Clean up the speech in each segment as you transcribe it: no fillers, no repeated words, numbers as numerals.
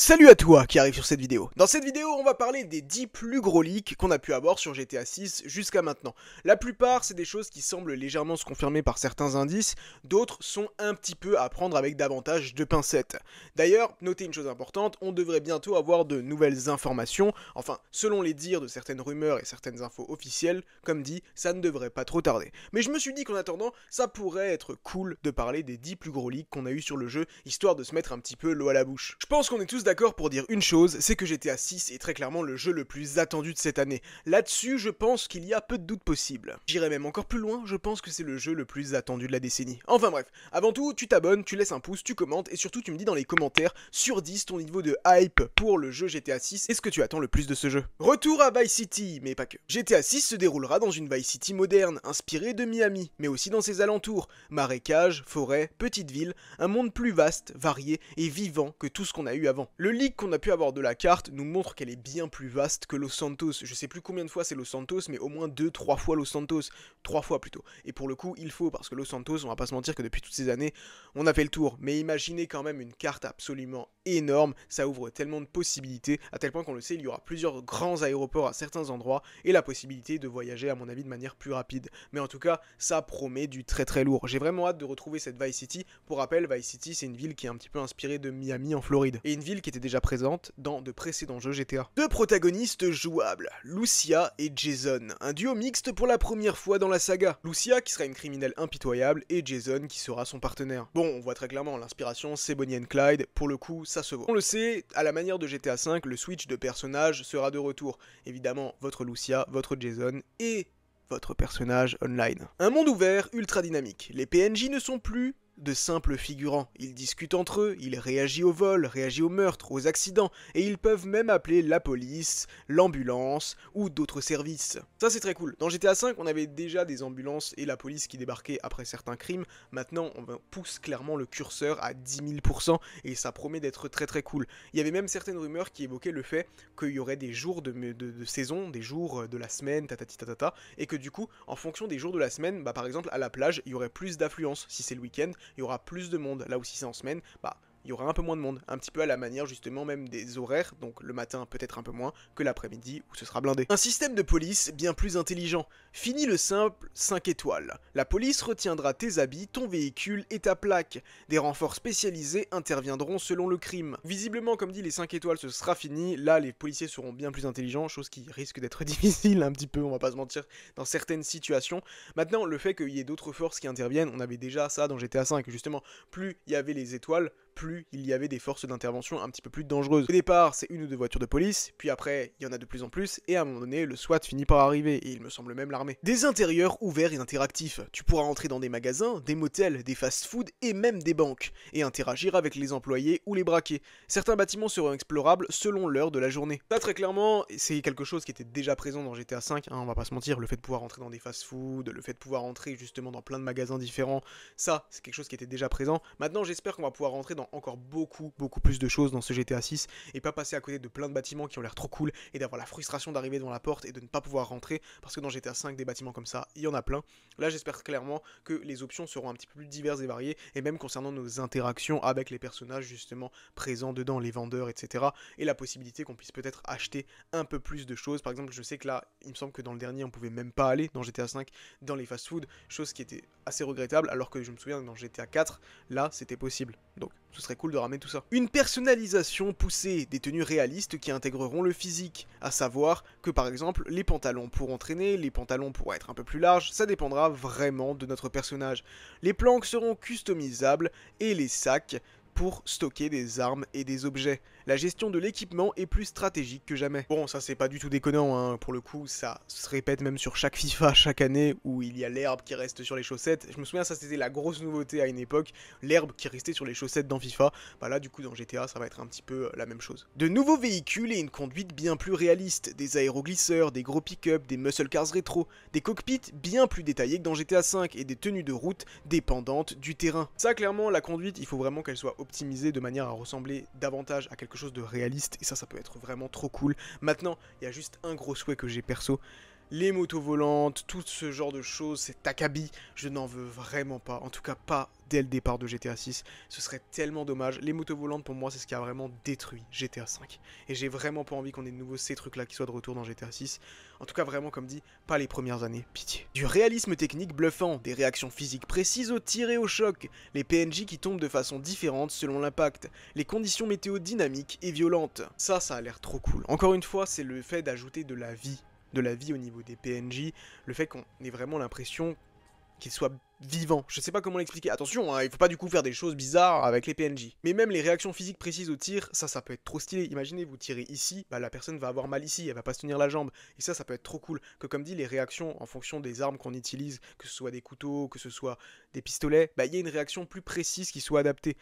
Salut à toi qui arrive sur cette vidéo. Dans cette vidéo, on va parler des 10 plus gros leaks qu'on a pu avoir sur GTA 6 jusqu'à maintenant. La plupart, c'est des choses qui semblent légèrement se confirmer par certains indices, d'autres sont un petit peu à prendre avec davantage de pincettes. D'ailleurs, notez une chose importante, on devrait bientôt avoir de nouvelles informations, enfin, selon les dires de certaines rumeurs et certaines infos officielles, comme dit, ça ne devrait pas trop tarder. Mais je me suis dit qu'en attendant, ça pourrait être cool de parler des 10 plus gros leaks qu'on a eu sur le jeu, histoire de se mettre un petit peu l'eau à la bouche. Je pense qu'on est tous d'accord pour dire une chose, c'est que GTA 6 est très clairement le jeu le plus attendu de cette année. Là-dessus, je pense qu'il y a peu de doutes possibles. J'irai même encore plus loin, je pense que c'est le jeu le plus attendu de la décennie. Enfin bref, avant tout, tu t'abonnes, tu laisses un pouce, tu commentes, et surtout tu me dis dans les commentaires, sur 10, ton niveau de hype pour le jeu GTA 6, et ce que tu attends le plus de ce jeu. Retour à Vice City, mais pas que. GTA 6 se déroulera dans une Vice City moderne, inspirée de Miami, mais aussi dans ses alentours. Marécages, forêts, petites villes, un monde plus vaste, varié et vivant que tout ce qu'on a eu avant. Le leak qu'on a pu avoir de la carte nous montre qu'elle est bien plus vaste que Los Santos. Je sais plus combien de fois c'est Los Santos, mais au moins 2-3 fois Los Santos. 3 fois plutôt. Et pour le coup, il faut, parce que Los Santos, on va pas se mentir que depuis toutes ces années, on a fait le tour. Mais imaginez quand même une carte absolument énorme, ça ouvre tellement de possibilités, à tel point qu'on le sait, il y aura plusieurs grands aéroports à certains endroits, et la possibilité de voyager à mon avis de manière plus rapide. Mais en tout cas, ça promet du très très lourd. J'ai vraiment hâte de retrouver cette Vice City. Pour rappel, Vice City, c'est une ville qui est un petit peu inspirée de Miami en Floride, et une ville qui était déjà présente dans de précédents jeux GTA. Deux protagonistes jouables, Lucia et Jason, un duo mixte pour la première fois dans la saga. Lucia qui sera une criminelle impitoyable et Jason qui sera son partenaire. Bon, on voit très clairement l'inspiration, c'est Bonnie and Clyde, pour le coup, ça se voit. On le sait, à la manière de GTA V, le switch de personnage sera de retour. Évidemment, votre Lucia, votre Jason et votre personnage online. Un monde ouvert, ultra dynamique. Les PNJ ne sont plus de simples figurants. Ils discutent entre eux, ils réagissent au vol, réagissent aux meurtres, aux accidents, et ils peuvent même appeler la police, l'ambulance ou d'autres services. Ça c'est très cool. Dans GTA V, on avait déjà des ambulances et la police qui débarquaient après certains crimes. Maintenant, on pousse clairement le curseur à 10 000% et ça promet d'être très très cool. Il y avait même certaines rumeurs qui évoquaient le fait qu'il y aurait des jours de saison, des jours de la semaine, tatata, et que du coup, en fonction des jours de la semaine, par exemple à la plage, il y aurait plus d'affluence. Si c'est le week-end, il y aura plus de monde. Là où si c'est en semaine, il y aura un peu moins de monde, un petit peu à la manière justement même des horaires, donc le matin peut-être un peu moins que l'après-midi où ce sera blindé. Un système de police bien plus intelligent. Fini le simple 5 étoiles. La police retiendra tes habits, ton véhicule et ta plaque. Des renforts spécialisés interviendront selon le crime. Visiblement, comme dit, les 5 étoiles ce sera fini. Là, les policiers seront bien plus intelligents, chose qui risque d'être difficile un petit peu, on va pas se mentir, dans certaines situations. Maintenant, le fait qu'il y ait d'autres forces qui interviennent, on avait déjà ça dans GTA V, justement, plus il y avait les étoiles, plus il y avait des forces d'intervention un petit peu plus dangereuses. Au départ, c'est une ou deux voitures de police, puis après, il y en a de plus en plus, et à un moment donné, le SWAT finit par arriver, et il me semble même l'armée. Des intérieurs ouverts et interactifs. Tu pourras entrer dans des magasins, des motels, des fast-food et même des banques, et interagir avec les employés ou les braquer. Certains bâtiments seront explorables selon l'heure de la journée. Ça, très clairement, c'est quelque chose qui était déjà présent dans GTA V, on va pas se mentir, le fait de pouvoir entrer dans des fast-food, le fait de pouvoir entrer justement dans plein de magasins différents, ça, c'est quelque chose qui était déjà présent. Maintenant, j'espère qu'on va pouvoir rentrer dans encore beaucoup plus de choses dans ce GTA 6 et pas passer à côté de plein de bâtiments qui ont l'air trop cool et d'avoir la frustration d'arriver devant la porte et de ne pas pouvoir rentrer parce que dans GTA 5 des bâtiments comme ça il y en a plein. Là j'espère clairement que les options seront un petit peu plus diverses et variées et même concernant nos interactions avec les personnages justement présents dedans, les vendeurs etc. et la possibilité qu'on puisse peut-être acheter un peu plus de choses. Par exemple je sais que là il me semble que dans le dernier on pouvait même pas aller dans GTA 5 dans les fast food, chose qui était assez regrettable alors que je me souviens que dans GTA 4 là c'était possible. Donc ce serait cool de ramener tout ça. Une personnalisation poussée, des tenues réalistes qui intégreront le physique, à savoir que par exemple les pantalons pourront traîner, les pantalons pourront être un peu plus larges, ça dépendra vraiment de notre personnage. Les planques seront customisables et les sacs pour stocker des armes et des objets. La gestion de l'équipement est plus stratégique que jamais. Bon, ça c'est pas du tout déconnant, hein. Pour le coup, ça se répète même sur chaque FIFA chaque année où il y a l'herbe qui reste sur les chaussettes. Je me souviens, ça c'était la grosse nouveauté à une époque, l'herbe qui restait sur les chaussettes dans FIFA. Là du coup dans GTA ça va être un petit peu la même chose. De nouveaux véhicules et une conduite bien plus réaliste, des aéroglisseurs, des gros pick-up, des muscle cars rétro, des cockpits bien plus détaillés que dans GTA V et des tenues de route dépendantes du terrain. Ça clairement la conduite il faut vraiment qu'elle soit optimisée de manière à ressembler davantage à quelque chose de réaliste et ça peut être vraiment trop cool. Maintenant, il y a juste un gros souhait que j'ai perso, les motos volantes, tout ce genre de choses, cet acabit, je n'en veux vraiment pas. En tout cas, pas dès le départ de GTA 6. Ce serait tellement dommage. Les motos volantes, pour moi, c'est ce qui a vraiment détruit GTA 5. Et j'ai vraiment pas envie qu'on ait de nouveau ces trucs-là qui soient de retour dans GTA 6. En tout cas, vraiment, comme dit, pas les premières années, pitié. Du réalisme technique bluffant, des réactions physiques précises au tir et au choc, les PNJ qui tombent de façon différente selon l'impact, les conditions météo dynamiques et violentes. Ça a l'air trop cool. Encore une fois, c'est le fait d'ajouter de la vie au niveau des PNJ, le fait qu'on ait vraiment l'impression qu'ils soient vivants. Je sais pas comment l'expliquer. Attention, hein, il faut pas du coup faire des choses bizarres avec les PNJ. Mais même les réactions physiques précises au tir, ça peut être trop stylé. Imaginez, vous tirez ici, bah la personne va avoir mal ici, elle va pas se tenir la jambe. Et ça peut être trop cool. Que comme dit, les réactions en fonction des armes qu'on utilise, que ce soit des couteaux, que ce soit des pistolets, bah il y a une réaction plus précise qui soit adaptée.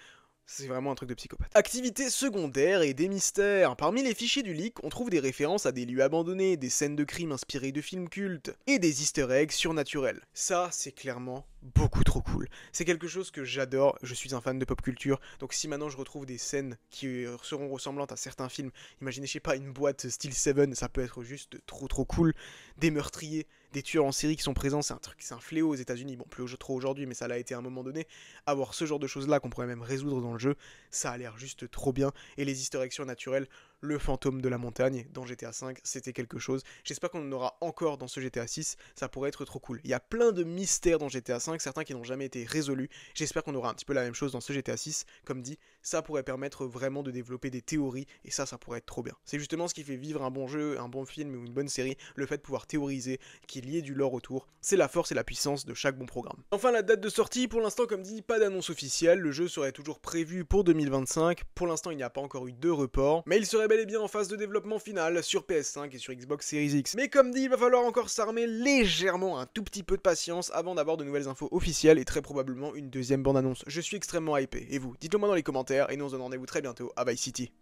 C'est vraiment un truc de psychopathe. Activités secondaires et des mystères. Parmi les fichiers du leak, on trouve des références à des lieux abandonnés, des scènes de crimes inspirées de films cultes, et des easter eggs surnaturels. Ça, c'est clairement beaucoup trop cool. C'est quelque chose que j'adore, je suis un fan de pop culture, donc si maintenant je retrouve des scènes qui seront ressemblantes à certains films, imaginez, je sais pas, une boîte style Seven, ça peut être juste trop cool. Des meurtriers, des tueurs en série qui sont présents, c'est un fléau aux États-Unis, bon plus trop aujourd'hui, mais ça l'a été à un moment donné. Avoir ce genre de choses là qu'on pourrait même résoudre dans le jeu, ça a l'air juste trop bien. Et les easter eggs surnaturels, le fantôme de la montagne dans GTA 5, c'était quelque chose. J'espère qu'on en aura encore dans ce GTA 6, ça pourrait être trop cool. Il y a plein de mystères dans GTA 5, certains qui n'ont jamais été résolus. J'espère qu'on aura un petit peu la même chose dans ce GTA 6. Comme dit, ça pourrait permettre vraiment de développer des théories, et ça pourrait être trop bien. C'est justement ce qui fait vivre un bon jeu, un bon film ou une bonne série, le fait de pouvoir théoriser, qu'il y ait du lore autour. C'est la force et la puissance de chaque bon programme. Enfin, la date de sortie, pour l'instant, comme dit, pas d'annonce officielle. Le jeu serait toujours prévu pour 2025. Pour l'instant, il n'y a pas encore eu de report, mais il serait bel et bien en phase de développement final sur PS5 et sur Xbox Series X. Mais comme dit, il va falloir encore s'armer légèrement, un tout petit peu de patience avant d'avoir de nouvelles infos officielles et très probablement une deuxième bande-annonce. Je suis extrêmement hypé. Et vous, dites-le moi dans les commentaires et nous on se donne rendez-vous très bientôt à Vice City.